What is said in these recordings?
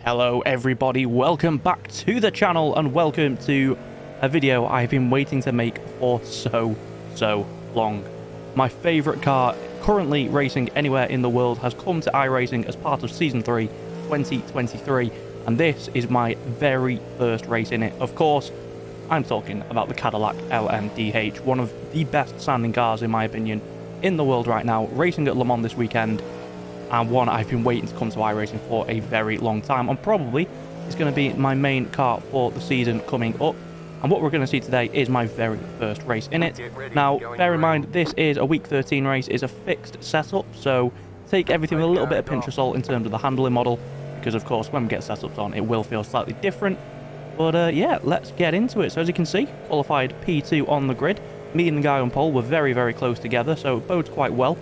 Hello everybody, welcome back to the channel and welcome to a video I've been waiting to make for so long. My favourite car currently racing anywhere in the world has come to iRacing as part of Season 3 2023, and this is my very first race in it. Of course, I'm talking about the Cadillac LMdH, one of the best sounding cars in my opinion in the world right now, racing at Le Mans this weekend, and one I've been waiting to come to iRacing for a very long time, and probably is going to be my main car for the season coming up. And what we're going to see today is my very first race in it. Now, bear in mind, this is a week 13 race, it's a fixed setup, so take everything with a little bit of pinch of salt in terms of the handling model, because of course when we get setups on it will feel slightly different. But yeah, let's get into it. So as you can see, qualified P2 on the grid. Me and the guy on pole were very close together, so it bodes quite well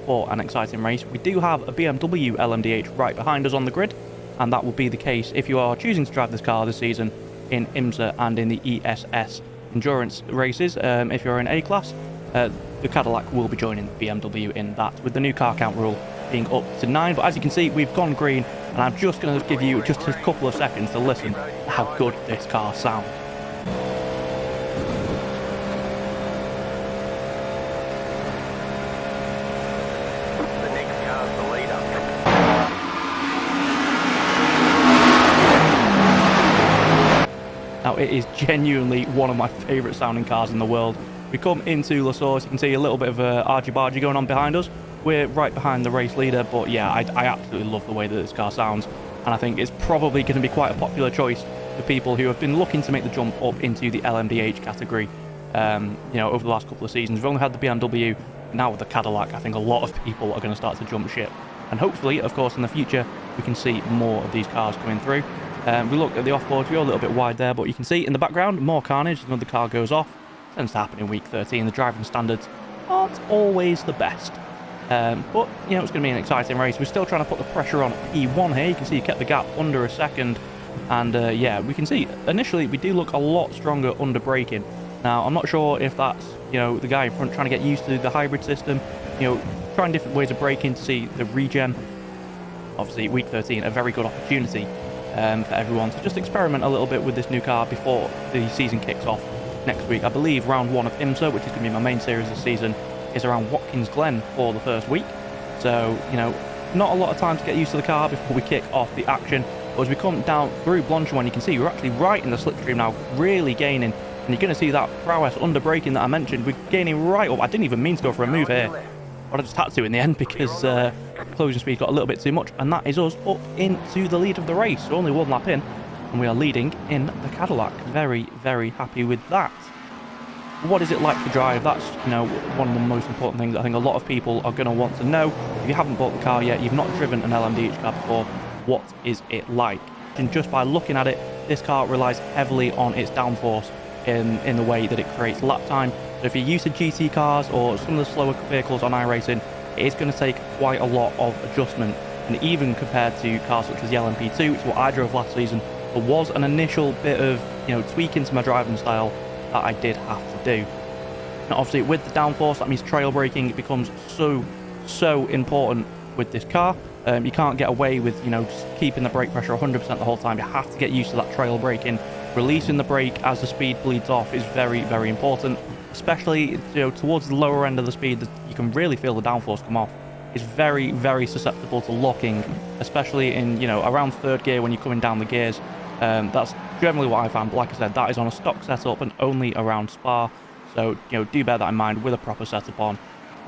for an exciting race. We do have a BMW LMdH right behind us on the grid, and that will be the case if you are choosing to drive this car this season in IMSA and in the ESS endurance races. If you're in A-Class, the Cadillac will be joining the BMW in that, with the new car count rule being up to 9. But as you can see, we've gone green, and I'm just going to give you just a couple of seconds to listen to how good this car sounds. Now, it is genuinely one of my favourite sounding cars in the world. We come into La Source, you can see a little bit of a argy-bargy going on behind us. We're right behind the race leader, but yeah, I absolutely love the way that this car sounds, and I think it's probably going to be quite a popular choice for people who have been looking to make the jump up into the LMdH category. You know, over the last couple of seasons, we've only had the BMW. Now with the Cadillac, I think a lot of people are going to start to jump ship, and hopefully, of course, in the future, we can see more of these cars coming through. We look at the off-board view, a little bit wide there, but you can see in the background, more carnage. Another car goes off. Tends to happen in week 13. The driving standards aren't always the best. But, you know, it's going to be an exciting race. We're still trying to put the pressure on P1 here. You can see you kept the gap under a second. And, yeah, we can see, initially, we do look a lot stronger under braking. Now, I'm not sure if that's, you know, the guy in front trying to get used to the hybrid system. You know, trying different ways of braking to see the regen. Obviously, week 13, a very good opportunity for everyone to just experiment a little bit with this new car before the season kicks off next week. I believe round 1 of IMSA, which is going to be my main series this season, is around Watkins Glen for the first week. So, you know, not a lot of time to get used to the car before we kick off the action. But as we come down through Blanchimont, you can see we're actually right in the slipstream now, really gaining. And you're going to see that prowess under braking that I mentioned. We're gaining right up. I didn't even mean to go for a move here, but I just had to in the end because closing speed got a little bit too much, and that is us up into the lead of the race. So only one lap in, and we are leading in the Cadillac. Very happy with that. What is it like to drive? That's, you know, one of the most important things I think a lot of people are going to want to know. If you haven't bought the car yet, you've not driven an LMdH car before, what is it like? And just by looking at it, this car relies heavily on its downforce in the way that it creates lap time. So if you're used to GT cars or some of the slower vehicles on iRacing, it is going to take quite a lot of adjustment. And even compared to cars such as the LMP2, which is what I drove last season, there was an initial bit of, you know, tweaking to my driving style that I did have to do. Now obviously with the downforce, that means trail braking. It becomes so important with this car. You can't get away with, you know, just keeping the brake pressure 100% the whole time. You have to get used to that trail braking. Releasing the brake as the speed bleeds off is very important, especially, you know, towards the lower end of the speed. You can really feel the downforce come off. It's very susceptible to locking, especially in, you know, around third gear when you're coming down the gears. That's generally what I found, but like I said, that is on a stock setup and only around Spa. So, you know, do bear that in mind. With a proper setup on,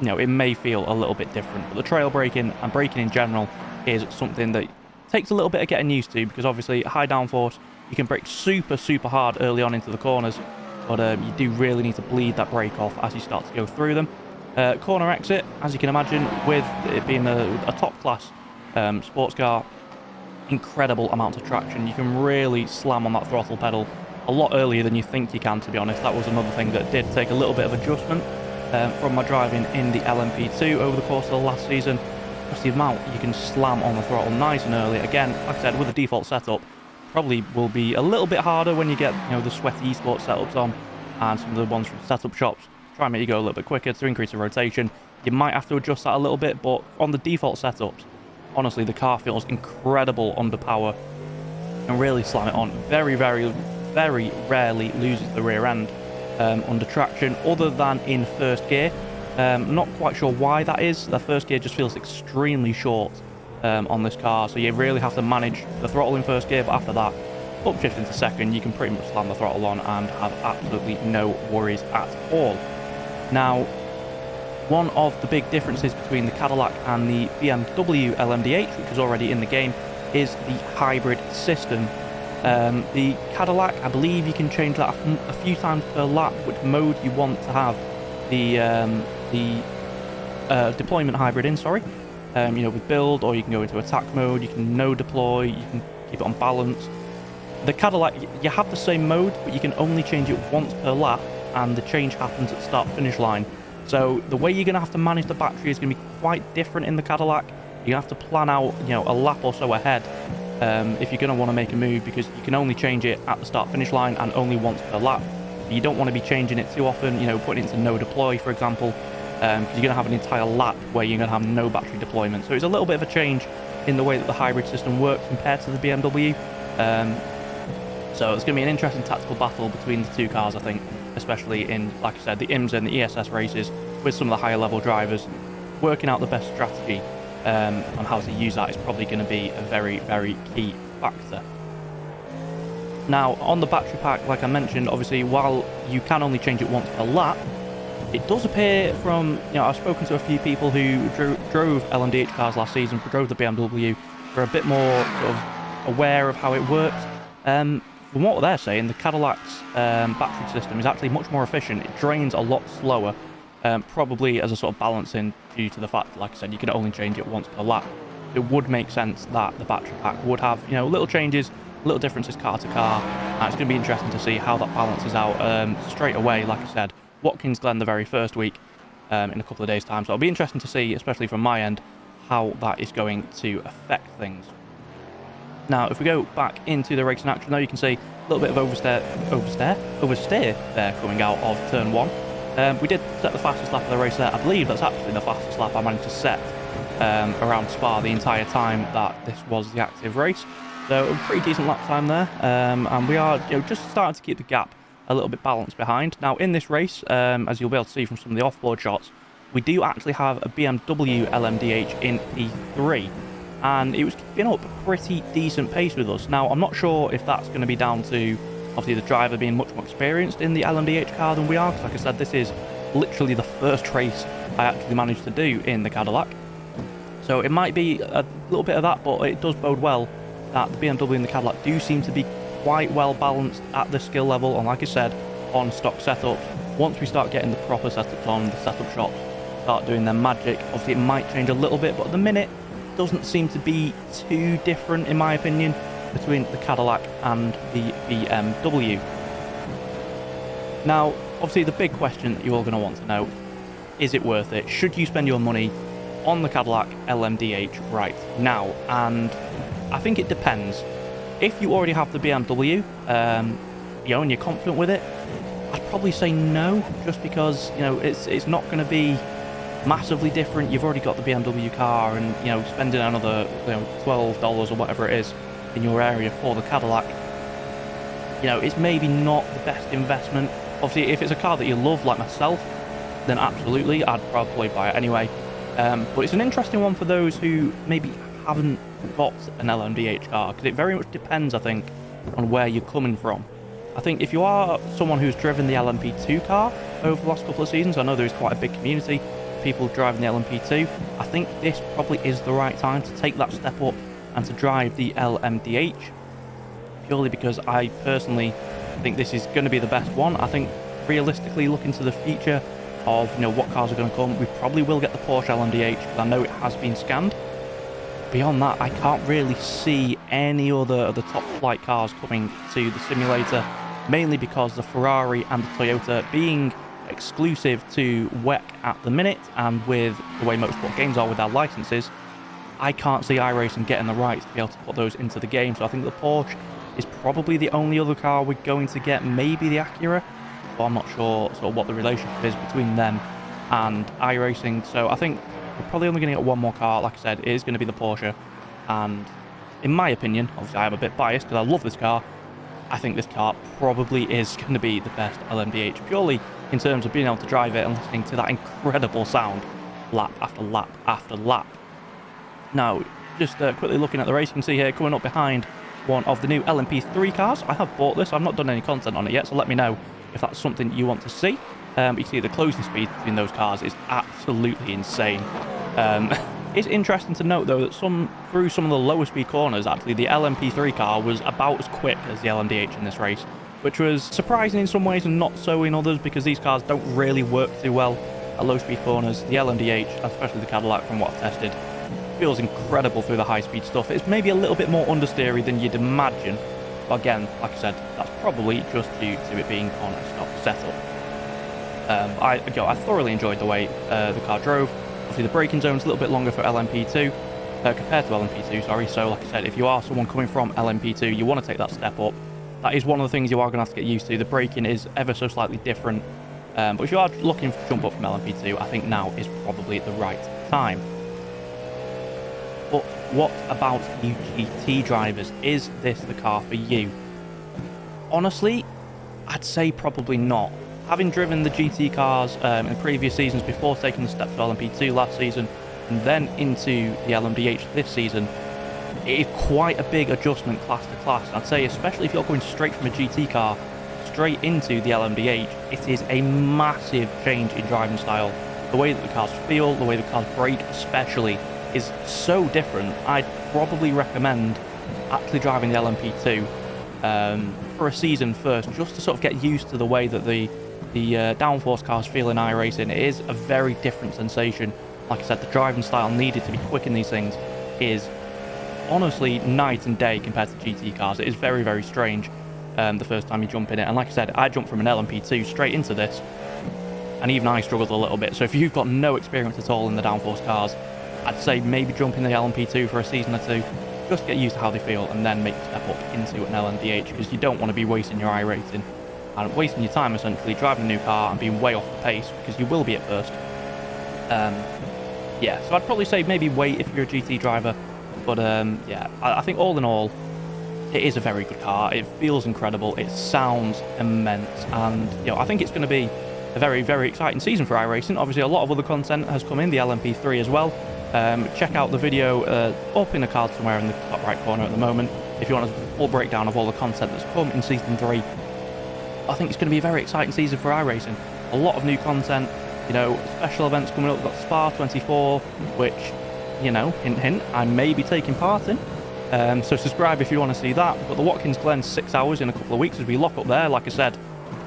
you know, it may feel a little bit different, but the trail braking and braking in general is something that takes a little bit of getting used to, because obviously high downforce, you can brake super hard early on into the corners, but you do really need to bleed that brake off as you start to go through them. Corner exit, as you can imagine, with it being a top class sports car, incredible amounts of traction. You can really slam on that throttle pedal a lot earlier than you think you can, to be honest. That was another thing that did take a little bit of adjustment from my driving in the LMP2 over the course of the last season. Just the amount you can slam on the throttle nice and early. Again, like I said, with the default setup, probably will be a little bit harder when you get, you know, the sweaty esports setups on, and some of the ones from setup shops try and make you go a little bit quicker to increase the rotation. You might have to adjust that a little bit, but on the default setups, honestly, the car feels incredible under power and really slam it on. Very, very, very rarely loses the rear end under traction, other than in first gear. Not quite sure why that is. The first gear just feels extremely short on this car, so you really have to manage the throttle in first gear, but after that, upshift into second, you can pretty much slam the throttle on and have absolutely no worries at all. Now, one of the big differences between the Cadillac and the BMW LMdH, which is already in the game, is the hybrid system. The Cadillac, I believe you can change that a few times per lap, which mode you want to have the deployment hybrid in, sorry. You know, with build, or you can go into attack mode, you can no deploy, you can keep it on balance. The Cadillac, you have the same mode, but you can only change it once per lap, and the change happens at start-finish line. So the way you're going to have to manage the battery is going to be quite different in the Cadillac. You have to plan out, you know, a lap or so ahead if you're going to want to make a move, because you can only change it at the start-finish line and only once per lap. You don't want to be changing it too often, you know, putting it into no deploy, for example, because you're going to have an entire lap where you're going to have no battery deployment. So it's a little bit of a change in the way that the hybrid system works compared to the BMW. So it's going to be an interesting tactical battle between the two cars, I think, especially in, like I said, the IMSA and the ESS races with some of the higher level drivers. Working out the best strategy on how to use that is probably going to be a very, very key factor. Now, on the battery pack, like I mentioned, obviously, while you can only change it once per lap, it does appear from, you know, I've spoken to a few people who drove LMDH cars last season, drove the BMW, were a bit more sort of aware of how it works. From what they're saying, the Cadillac's battery system is actually much more efficient. It drains a lot slower, probably as a sort of balancing due to the fact, like I said, you can only change it once per lap. It would make sense that the battery pack would have, you know, little changes, little differences car to car, and it's going to be interesting to see how that balances out straight away. Like I said, Watkins Glen the very first week in a couple of days' time, so it'll be interesting to see, especially from my end, how that is going to affect things. Now, if we go back into the racing action, now you can see a little bit of oversteer there coming out of turn 1. We did set the fastest lap of the race there. I believe that's actually the fastest lap I managed to set around Spa the entire time that this was the active race. So a pretty decent lap time there, and we are, you know, just starting to keep the gap a little bit balanced behind. Now in this race, as you'll be able to see from some of the off-board shots, we do actually have a BMW LMdH in P3. And it was keeping up a pretty decent pace with us. Now, I'm not sure if that's going to be down to, obviously, the driver being much more experienced in the LMdH car than we are, because like I said, this is literally the first race I actually managed to do in the Cadillac. So it might be a little bit of that, but it does bode well that the BMW and the Cadillac do seem to be quite well balanced at the skill level, and like I said, on stock setups. Once we start getting the proper setups on, the setup shops start doing their magic, obviously it might change a little bit, but at the minute, doesn't seem to be too different, in my opinion, between the Cadillac and the BMW. Now, obviously the big question that you're all going to want to know, is it worth it? Should you spend your money on the Cadillac LMdH right now? And I think it depends. If you already have the BMW, you know, and you're confident with it, I'd probably say no, just because, you know, it's not going to be massively different. You've already got the BMW car, and, you know, spending another, you know, $12 or whatever it is in your area for the Cadillac, you know, it's maybe not the best investment. Obviously, if it's a car that you love, like myself, then absolutely, I'd probably buy it anyway. But it's an interesting one for those who maybe haven't got an LMdH car, because it very much depends, I think, on where you're coming from. I think if you are someone who's driven the LMP2 car over the last couple of seasons, I know there's quite a big community people driving the LMP2, I think this probably is the right time to take that step up and to drive the LMdH, purely because I personally think this is going to be the best one. I think realistically, looking to the future of, you know, what cars are going to come, we probably will get the Porsche LMdH, because I know it has been scanned. Beyond that, I can't really see any other of the top flight cars coming to the simulator, mainly because the Ferrari and the Toyota being exclusive to WEC at the minute, and with the way motorsport games are with their licenses, I can't see iRacing getting the rights to be able to put those into the game. So I think the Porsche is probably the only other car we're going to get, maybe the Acura, but I'm not sure sort of what the relationship is between them and iRacing. So I think we're probably only going to get one more car. Like I said, it is going to be the Porsche. And in my opinion, obviously I am a bit biased because I love this car. I think this car probably is going to be the best LMDH, purely in terms of being able to drive it and listening to that incredible sound lap after lap after lap. Now, just quickly looking at the race, you can see here coming up behind one of the new LMP3 cars. I have bought this. I've not done any content on it yet, so let me know if that's something you want to see. You can see the closing speed between those cars is absolutely insane. It's interesting to note, though, that through some of the lower speed corners, actually, the LMP3 car was about as quick as the LMDH in this race, which was surprising in some ways and not so in others, because these cars don't really work too well at low speed corners. The LMDH, especially the Cadillac from what I've tested, feels incredible through the high speed stuff. It's maybe a little bit more understeery than you'd imagine, but again, like I said, that's probably just due to it being on a stock setup. I thoroughly enjoyed the way the car drove. Obviously, the braking zone's a little bit longer for LMP2 compared to LMP2, sorry. So, like I said, if you are someone coming from LMP2, you want to take that step up. That is one of the things you are going to have to get used to. The braking is ever so slightly different. But if you are looking to jump up from LMP2, I think now is probably the right time. But what about you GT drivers? Is this the car for you? Honestly, I'd say probably not. Having driven the GT cars in previous seasons before taking the step to LMP2 last season and then into the LMDH this season, it is quite a big adjustment class to class. And I'd say especially if you're going straight from a GT car straight into the LMDH, it is a massive change in driving style. The way that the cars feel, the way the cars brake especially, is so different. I'd probably recommend actually driving the LMP2 for a season first, just to sort of get used to the way that the downforce cars feel in iRacing. It is a very different sensation. Like I said, the driving style needed to be quick in these things is honestly night and day compared to GT cars. It is very, very strange the first time you jump in it. And like I said, I jumped from an LMP2 straight into this, and even I struggled a little bit. So if you've got no experience at all in the downforce cars, I'd say maybe jump in the LMP2 for a season or two, just get used to how they feel, and then make the step up into an LMDH, because you don't want to be wasting your iRacing and wasting your time essentially driving a new car and being way off the pace, because you will be at first. Yeah, so I'd probably say maybe wait if you're a GT driver, but yeah, I think all in all, it is a very good car. It feels incredible, it sounds immense, and I think it's going to be a very, very exciting season for iRacing. Obviously, a lot of other content has come in the LMP3 as well. Check out the video up in the card somewhere in the top right corner at the moment if you want a full breakdown of all the content that's come in Season 3. I think it's going to be a very exciting season for iRacing. A lot of new content, special events coming up. We've got Spa 24, which, hint, hint, I may be taking part in. So subscribe if you want to see that. We've got the Watkins Glen 6 hours in a couple of weeks as we lock up there. Like I said,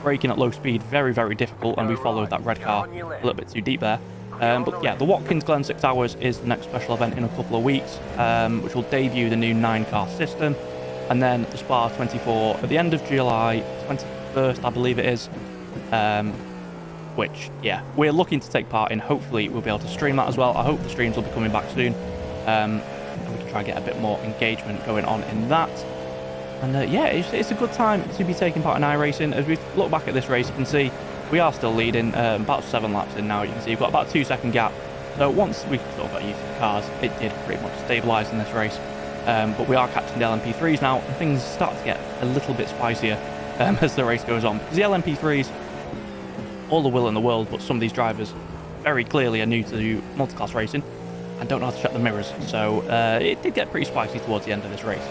braking at low speed, very, very difficult, and we followed that red car a little bit too deep there. But yeah, the Watkins Glen 6 hours is the next special event in a couple of weeks, which will debut the new 9-car system. And then the Spa 24 at the end of July 21st, I believe it is, which, yeah, we're looking to take part in. Hopefully we'll be able to stream that as well. I hope the streams will be coming back soon, and we can try and get a bit more engagement going on in that. And yeah, it's a good time to be taking part in iRacing. As we look back at this race, you can see we are still leading, about 7 laps in now. You can see we've got about a 2-second gap. So once we sort of got used to the cars, it did pretty much stabilise in this race. But we are catching the LMP3s now, and things start to get a little bit spicier as the race goes on. Because the LMP3s, all the will in the world, but some of these drivers very clearly are new to multi-class racing and don't know how to check the mirrors. So it did get pretty spicy towards the end of this race.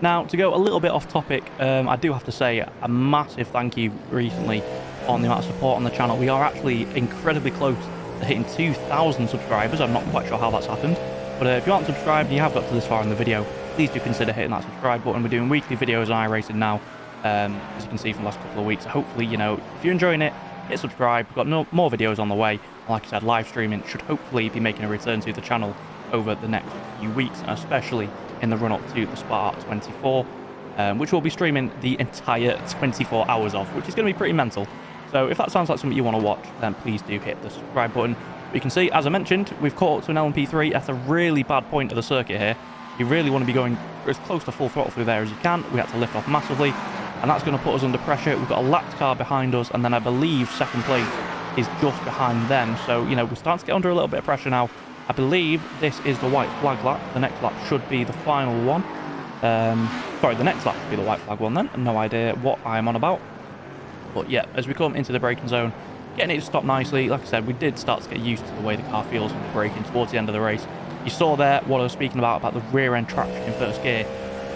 Now, to go a little bit off topic, I do have to say a massive thank you recently on the amount of support on the channel. We are actually incredibly close to hitting 2,000 subscribers. I'm not quite sure how that's happened, but if you aren't subscribed and you have got to this far in the video, please do consider hitting that subscribe button. We're doing weekly videos on iRacing now, as you can see from the last couple of weeks. So hopefully, if you're enjoying it, hit subscribe. We've got more videos on the way. Like I said, live streaming should hopefully be making a return to the channel over the next few weeks, and especially in the run-up to the Spa 24, which we'll be streaming the entire 24 hours of, which is going to be pretty mental. So if that sounds like something you want to watch, then please do hit the subscribe button. You can see, as I mentioned, we've caught up to an LMP3 at a really bad point of the circuit here. You really want to be going as close to full throttle through there as you can. We had to lift off massively. and that's going to put us under pressure. We've got a lapped car behind us, and then I believe second place is just behind them. So, you know, we're starting to get under a little bit of pressure now. I believe this is the white flag lap. The next lap should be the final one. Sorry, the next lap should be the white flag one then. No idea what I'm on about. But yeah, as we come into the braking zone, getting it to stop nicely. Like I said, we did start to get used to the way the car feels when we're braking towards the end of the race. You saw there what I was speaking about the rear end traction in first gear.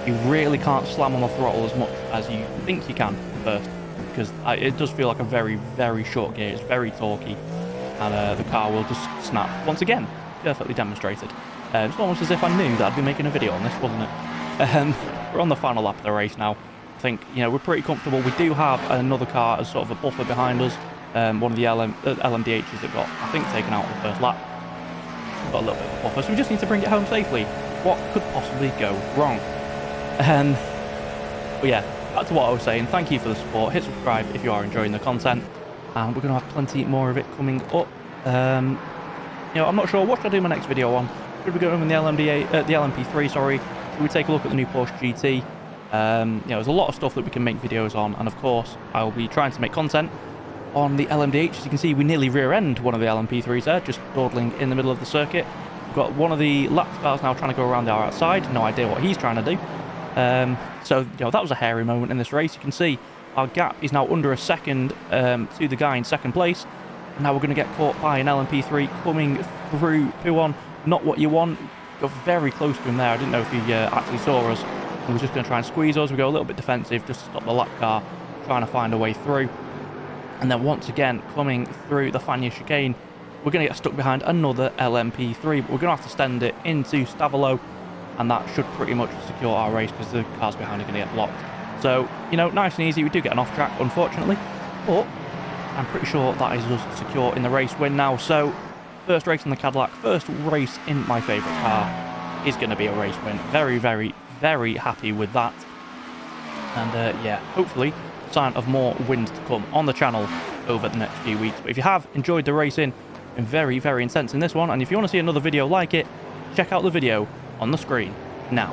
You really can't slam on the throttle as much as you think you can first, because it does feel like a very, very short gear. It's very torquey, and the car will just snap once again. Perfectly demonstrated. It's almost as if I knew that I'd be making a video on this, wasn't it? We're on the final lap of the race now. I think, you know, we're pretty comfortable. We do have another car as sort of a buffer behind us. One of the LMDHs that got, I think, taken out on the first lap. We've got a little bit of a buffer, so we just need to bring it home safely. What could possibly go wrong? But yeah, back to what I was saying. Thank you for the support. Hit subscribe if you are enjoying the content, and we're going to have plenty more of it coming up. You know, I'm not sure what should I do my next video on. Should we go in the LMP3? Sorry. Should we take a look at the new Porsche GT? You know, there's a lot of stuff that we can make videos on, and of course, I'll be trying to make content on the LMDH. As you can see, we nearly rear-end one of the LMP3s there, just dawdling in the middle of the circuit. We've got one of the lap cars now trying to go around the outside. No idea what he's trying to do. So, you know, that was a hairy moment in this race. You can see our gap is now under a second to the guy in second place. And now we're going to get caught by an LMP3 coming through P1. Not what you want. Got very close to him there. I didn't know if he actually saw us. He was just going to try and squeeze us. We go a little bit defensive just to stop the lap car trying to find a way through. And then once again, coming through the Fania chicane, we're going to get stuck behind another LMP3. But we're going to have to send it into Stavolo, and that should pretty much secure our race because the cars behind are going to get blocked. So, you know, nice and easy. We do get an off track, unfortunately, but I'm pretty sure that is us secure in the race win now. So, first race in the Cadillac, first race in my favourite car is going to be a race win. Very, very, very happy with that. And yeah, hopefully, sign of more wins to come on the channel over the next few weeks. But if you have enjoyed the racing, been very, very intense in this one, and if you want to see another video like it, check out the video on the screen now.